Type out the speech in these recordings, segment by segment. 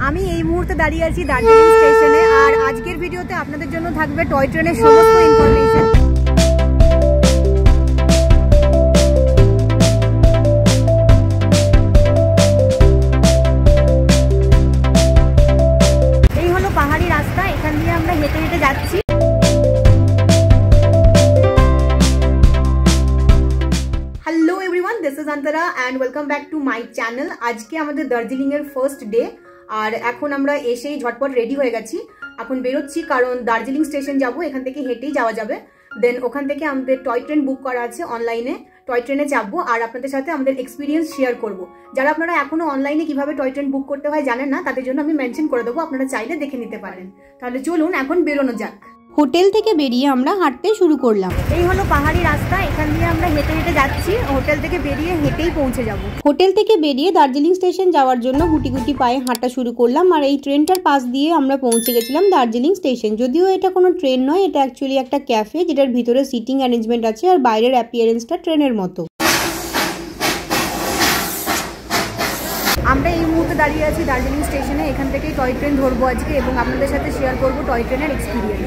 আমি এই মুহূর্তে দাঁড়িয়ে আছি দার্জিলিং স্টেশনে, আর আজকের ভিডিওতে আপনাদের জন্য থাকবে টয় ট্রেনের সমস্ত ইনফরমেশন। এই হলো পাহাড়ি রাস্তা, এখান দিয়ে আমরা হেঁটে হেঁটে যাচ্ছি। Hello everyone, this is Antara and welcome back to my channel. আজকে আমাদের দার্জিলিং এর ফার্স্ট ডে, আর এখন আমরা এসেই ঝটপট রেডি হয়ে গেছি। এখন বেরোচ্ছি কারণ দার্জিলিং স্টেশন যাব, এখান থেকে হেঁটেই যাওয়া যাবে। দেন ওখান থেকে আমাদের টয় ট্রেন বুক করা আছে অনলাইনে, টয় ট্রেনে চাপবো আর আপনাদের সাথে আমাদের এক্সপিরিয়েন্স শেয়ার করব। যারা আপনারা এখনো অনলাইনে কিভাবে টয় ট্রেন বুক করতে হয় জানেন না, তাদের জন্য আমি মেনশন করে দেবো, আপনারা চাইলে দেখে নিতে পারেন। তাহলে চলুন এখন বেরোনো যাক। হোটেল থেকে বেরিয়ে আমরা হাঁটতে শুরু করলাম। এই হলো পাহাড়ি রাস্তা, এখান দিয়ে আমরা হেঁটে হেঁটে যাচ্ছি। হোটেল থেকে বেরিয়ে হেঁটেই পৌঁছে যাব। হোটেল থেকে বেরিয়ে দার্জিলিং স্টেশন যাওয়ার জন্য গুটি গুটি পায়ে হাঁটা শুরু করলাম, আর এই ট্রেনটার পাশ দিয়ে আমরা পৌঁছে গেছিলাম দার্জিলিং স্টেশন। যদিও এটা কোনো ট্রেন নয়, এটা অ্যাকচুয়ালি একটা ক্যাফে, যেটার ভিতরে সিটিং অ্যারেঞ্জমেন্ট আছে আর বাইরের অ্যাপিয়ারেন্সটা ট্রেনের মতো। আমরা এই মুহূর্তে দাঁড়িয়ে আছি দার্জিলিং স্টেশনে, এখান থেকেই টয় ট্রেন ধরবো আজকে এবং আপনাদের সাথে শেয়ার করবো টয় ট্রেনের এক্সপিরিয়েন্স।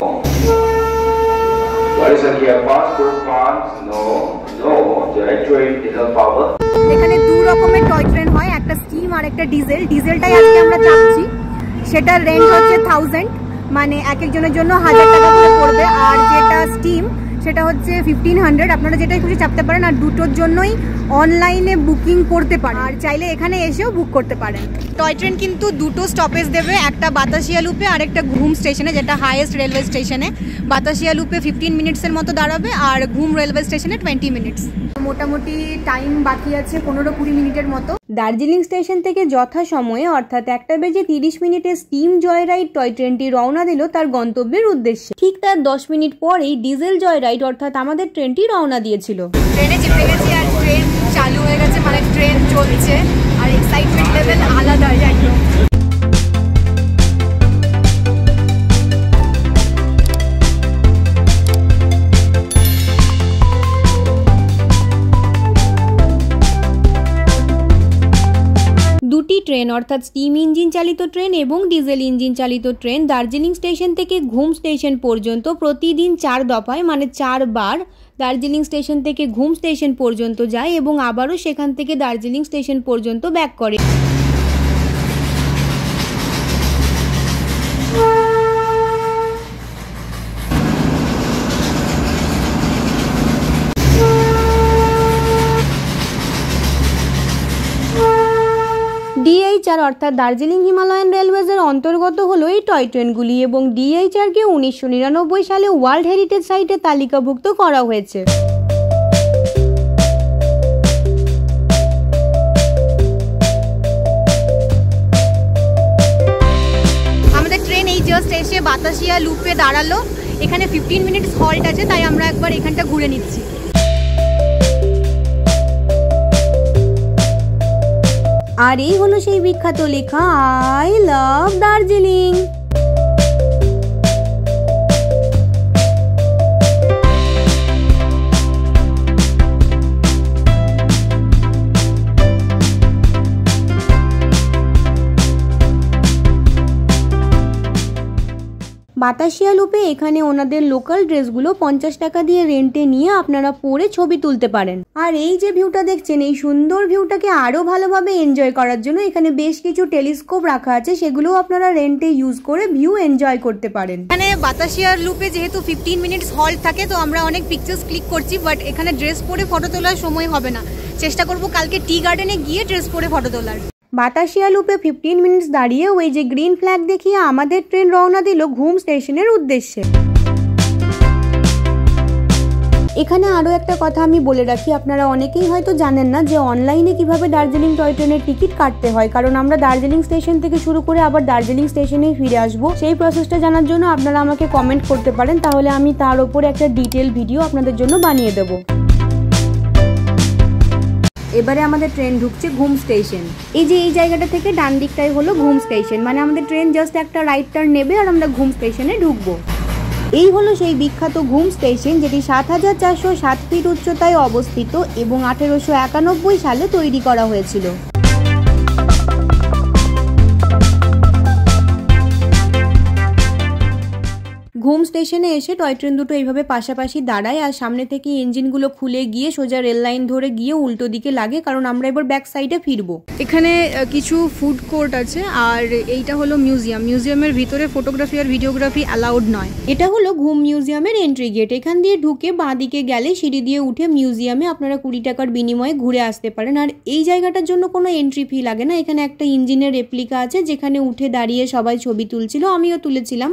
এখানে দু রকমের টয় ট্রেন হয়, একটা স্টিম আর একটা ডিজেল। ডিজেলটাই আজকে আমরা চাপছি, সেটার রেন্ট হচ্ছে 1000, মানে এক একজনের জন্য 1000 টাকা করে পড়বে। আর যেটা স্টিম সেটা হচ্ছে 1500। আপনারা যেটাই খুশি চাপতে পারেন, আর দুটোর জন্যই অনলাইনে বুকিং করতে পারেন, আর চাইলে এখানে এসেও বুক করতে পারেন। টয় ট্রেন কিন্তু দুটো স্টপেজ দেবে, একটা বাতাসিয়া লুপে আর একটা ঘুম স্টেশনে, যেটা হাইয়েস্ট রেলওয়ে স্টেশনে। বাতাসিয়া লুপে 15 মিনিটসের মতো দাঁড়াবে আর ঘুম রেলওয়ে স্টেশনে 20 মিনিটস। মোটামুটি টাইম বাকি আছে 15-20 মিনিটের মতো। দার্জিলিং স্টেশন থেকে যথাসময়ে অর্থাৎ 1:30 স্টিম জয় রাইড টয় ট্রেনটি রওনা দিল তার গন্তব্যের উদ্দেশ্যে। ঠিক তার 10 মিনিট পরেই ডিজেল জয় রাইড অর্থাৎ আমাদের ট্রেনটি রওনা দিয়েছিল। ট্রেনে চেপে গেছি আর ট্রেন চালু হয়ে গেছে, মানে ট্রেন চলছে, আর এক্সাইটমেন্ট লেভেল আলাদা একদম। দুটি ট্রেন অর্থাৎ স্টিম ইঞ্জিন চালিত ট্রেন এবং ডিজেল ইঞ্জিন চালিত ট্রেন দার্জিলিং স্টেশন থেকে ঘুম স্টেশন পর্যন্ত প্রতিদিন 4 দফায় মানে 4 বার দার্জিলিং স্টেশন থেকে ঘুম স্টেশন পর্যন্ত যায় এবং আবারও সেখান থেকে দার্জিলিং স্টেশন পর্যন্ত ব্যাক করে। ডিএইচআর অর্থাৎ দার্জিলিং হিমালয়ান রেলওয়েজের অন্তর্গত হলো এই টয় ট্রেনগুলি এবং ডিএইচআরকে 1999 সালে ওয়ার্ল্ড হেরিটেজ সাইটে তালিকাভুক্ত করা হয়েছে। আমাদের ট্রেন এই জাস্ট এসে বাতাসিয়া লুপে দাঁড়ালো। এখানে 15 মিনিটস হল্ট আছে, তাই আমরা একবার এখানটা ঘুরে নিচ্ছি। আর এই হলো সেই বিখ্যাত লেখা আই লাভ দার্জিলিং। বাতাসিয়া লুপে এখানে ওনাদের লোকাল ড্রেসগুলো 50 টাকা দিয়ে রেন্টে নিয়ে আপনারা পরে ছবি তুলতে পারেন। আর এই যে ভিউটা দেখছেন, এই সুন্দর ভিউটাকে আরো ভালোভাবে এনজয় করার জন্য এখানে বেশ কিছু টেলিস্কোপ রাখা আছে, সেগুলো আপনারা রেন্টে ইউজ করে ভিউ এনজয় করতে পারেন। এখানে বাতাসিয়া লুপে যেহেতু 15 মিনিটস হল্ট থাকে, তো আমরা অনেক পিকচার্স ক্লিক করছি, বাট এখানে ড্রেস পরে ফটো তোলার সময় হবে না। চেষ্টা করব কালকে টি গার্ডেনে গিয়ে ড্রেস পরে ফটো তোলার। বাতাসিয়া লুপে 15 মিনিটস দাঁড়িয়ে ওই যে গ্রিন ফ্ল্যাগ দেখিয়ে আমাদের ট্রেন রওনা দিল ঘুম স্টেশনের উদ্দেশ্যে। এখানে আরও একটা কথা আমি বলে রাখি, আপনারা অনেকেই হয়তো জানেন না যে অনলাইনে কিভাবে দার্জিলিং টয় ট্রেনের টিকিট কাটতে হয়, কারণ আমরা দার্জিলিং স্টেশন থেকে শুরু করে আবার দার্জিলিং স্টেশনেই ফিরে আসবো। সেই প্রসেসটা জানার জন্য আপনারা আমাকে কমেন্ট করতে পারেন, তাহলে আমি তার উপরে একটা ডিটেল ভিডিও আপনাদের জন্য বানিয়ে দেবো। এবারে আমাদের ট্রেন ঢুকছে ঘুম স্টেশন। এই যে এই জায়গাটা থেকে ডান দিকটাই হলো ঘুম স্টেশন, মানে আমাদের ট্রেন জাস্ট একটা রাইট টার্ন নেবে আর আমরা ঘুম স্টেশনে ঢুকবো। এই হলো সেই বিখ্যাত ঘুম স্টেশন, যেটি 7407 ফিট উচ্চতায় অবস্থিত এবং 1891 সালে তৈরি করা হয়েছিল। স্টেশনে এসে টয় ট্রেন দুটো এইভাবে পাশাপাশি দাঁড়ায় আর সামনে থেকে ইঞ্জিনগুলো খুলে গিয়ে সোজা রেল লাইন ধরে গিয়ে উল্টো দিকে লাগে, কারণ আমরা এবার ব্যাক সাইডে ফিরবো। এখানে কিছু ফুড কোর্ট আছে আর এইটা হলো মিউজিয়াম। মিউজিয়ামের ভিতরে ফটোগ্রাফি আর ভিডিওগ্রাফি অ্যালাউড নয়। এটা হলো ঘুম মিউজিয়ামের এন্ট্রি গেট। এখান দিয়ে ঢুকে বাঁ দিকে গেলে সিঁড়ি দিয়ে উঠে মিউজিয়ামে আপনারা 20 টাকার বিনিময়ে ঘুরে আসতে পারেন। আর এই জায়গাটার জন্য কোনো এন্ট্রি ফি লাগে না। এখানে একটা ইঞ্জিনের রেপ্লিকা আছে যেখানে উঠে দাঁড়িয়ে সবাই ছবি তুলছিল, আমিও তুলেছিলাম।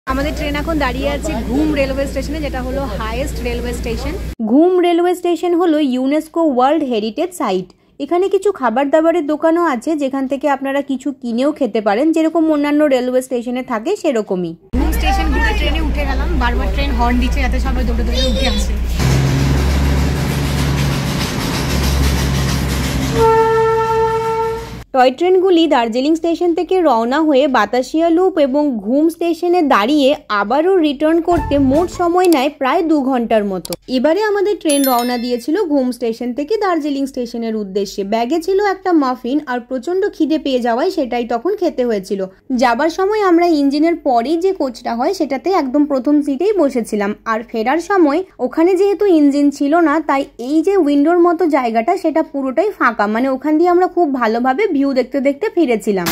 আমাদের ট্রেন এখন দাঁড়িয়ে আছে ঘুম রেলওয়ে স্টেশনে, যেটা হলো হাইয়েস্ট রেলওয়ে স্টেশন। ঘুম রেলওয়ে স্টেশন হলো ইউনেস্কো ওয়ার্ল্ড হেরিটেজ সাইট। এখানে কিছু খাবার দাবারের দোকানও আছে যেখান থেকে আপনারা কিছু কিনেও খেতে পারেন, যেরকম অন্যান্য রেলওয়ে স্টেশনে থাকে সেরকমই। ঘুম স্টেশন ঘুরে ট্রেনে উঠে গেলাম, বারবার ট্রেন হর্ন দিচ্ছে যাতে সবাই দৌড়ে দৌড়ে উঠে আসে। টয় ট্রেনগুলি দার্জিলিং স্টেশন থেকে রওনা হয়ে বাতাসিয়া লুপ এবং ঘুম স্টেশনে দাঁড়িয়ে আবারও রিটার্ন করতে মোট সময় নেয় প্রায় 2 ঘন্টার মতো। এবারে আমাদের ট্রেন রওনা দিয়েছিল ঘুম স্টেশন থেকে দার্জিলিং স্টেশনের উদ্দেশ্যে। ব্যাগে ছিল একটা মাফিন আর প্রচন্ড খিদে পেয়ে যাওয়ায় সেটাই তখন খেতে হয়েছিল। যাবার সময় আমরা ইঞ্জিনের পরেই যে কোচটা হয় সেটাতে একদম প্রথম সিটেই বসেছিলাম, আর ফেরার সময় ওখানে যেহেতু ইঞ্জিন ছিল না তাই এই যে উইন্ডোর মতো জায়গাটা সেটা পুরোটাই ফাঁকা, মানে ওখান দিয়ে আমরা খুব ভালোভাবে ভিউ দেখতে দেখতে ফিরেছিলাম।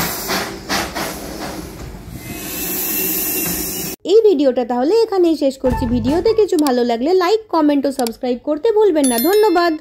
এই ভিডিওটা তাহলে এখানেই শেষ করছি। ভিডিওতে কিছু ভালো লাগলে লাইক, কমেন্ট ও সাবস্ক্রাইব করতে ভুলবেন না। ধন্যবাদ।